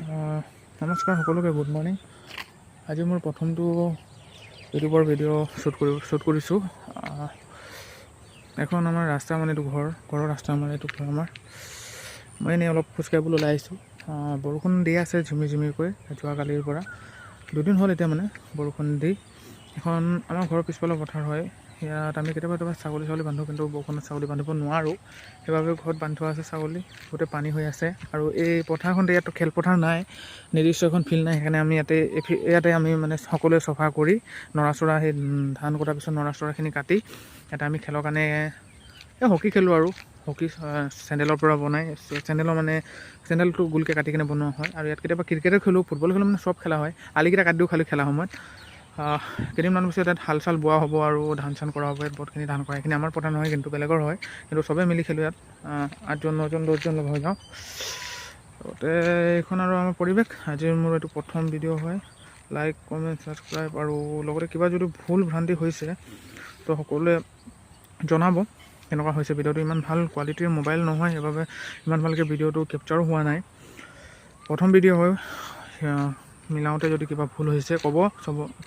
নমস্কাৰ সকলোকে, good morning. আজি মোৰ প্ৰথমটো ইউটিউবৰ ভিডিঅ' শ্বুট কৰিছোঁ। এখন আমাৰ ৰাস্তা, মানে এইটো ঘৰৰ ৰাস্তা, মানে এইটো ঘৰ আমাৰ। মই এনেই অলপ খোজকাঢ়িবলৈ ওলাই আহিছোঁ। বৰষুণ দি আছে ঝিমিকৈ যোৱাকালিৰ পৰা 2 দিন হ'ল এতিয়া, মানে বৰষুণ দি। এখন আমাৰ ঘৰৰ পিছফালৰ পথাৰ হয়। ইয়াত আমি কেতিয়াবা ছাগলী বান্ধোঁ, কিন্তু বৰষুণত ছাগলী বান্ধিব নোৱাৰোঁ। সেইবাবে ঘৰত বান্ধি থোৱা আছে ছাগলী। গোটেই পানী হৈ আছে। আৰু এই পথাৰখনতে, ইয়াততো খেলপথাৰ নাই, নিৰ্দিষ্ট এখন ফিল্ড নাই। সেইকাৰণে আমি ইয়াতে আমি মানে সকলোৱে চফা কৰি নৰা-চৰা, সেই ধান কটাৰ পিছত নৰা-চৰাখিনি কাটি ইয়াতে আমি খেলৰ কাৰণে হকী খেলোঁ। আৰু হকী চেণ্ডেলৰ পৰা বনাই, চেণ্ডেলটো গোলকৈ কাটি কিনে বনোৱা হয়। আৰু ইয়াত কেতিয়াবা ক্ৰিকেটো খেলোঁ, ফুটবল খেলোঁ, মানে চব খেলা হয়। আলিকেইটা কাটি দিওঁ খালি খেলা সময়ত। কেইদিনমান পিছত ইয়াত হাল চাল বোৱা হ'ব আৰু ধান কৰা হ'ব। ইয়াত বহুতখিনি ধান কৰা, এইখিনি আমাৰ পথাৰ নহয়, কিন্তু বেলেগৰ হয়। কিন্তু চবেই মিলি খেলোঁ ইয়াত। 8জন 9জন 10জন লগ হৈ যাওঁ। লগতে এইখন আৰু আমাৰ পৰিৱেশ। আজিৰ মোৰ এইটো প্ৰথম ভিডিঅ' হয়। লাইক, কমেণ্ট, ছাবস্ক্ৰাইব, আৰু লগতে কিবা যদি ভুল ভ্ৰান্তি হৈছে তো সকলোৱে জনাব। কেনেকুৱা হৈছে ভিডিঅ'টো। ইমান ভাল কোৱালিটিৰ মোবাইল নহয়, সেইবাবে ইমান ভালকৈ ভিডিঅ'টো কেপচাৰো হোৱা নাই। প্ৰথম ভিডিঅ' হয়। মিলাওঁতে যদি কিবা ভুল হৈছে ক'ব,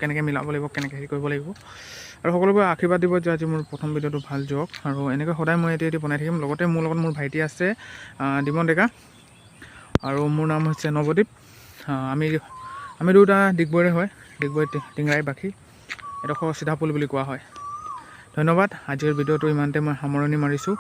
কেনেকৈ মিলাব লাগিব, কেনেকৈ হেৰি কৰিব লাগিব। আৰু সকলোকে আশীৰ্বাদ দিব যে আজি মোৰ প্ৰথম ভিডিঅ'টো ভাল যাওক। আৰু এনেকৈ সদায় মই এটি বনাই থাকিম। লগতে মোৰ লগত মোৰ ভাইটি আছে, দিমন ডেকা, আৰু মোৰ নাম হৈছে নৱদ্বীপ। আমি দুটা ডিগবৈৰে হয়, ডিগবৈ টিংৰাই বাসী। এডোখৰ চিধাপুল বুলি কোৱা হয়। ধন্যবাদ। আজিৰ ভিডিঅ'টো ইমানতে মই সামৰণি মাৰিছোঁ।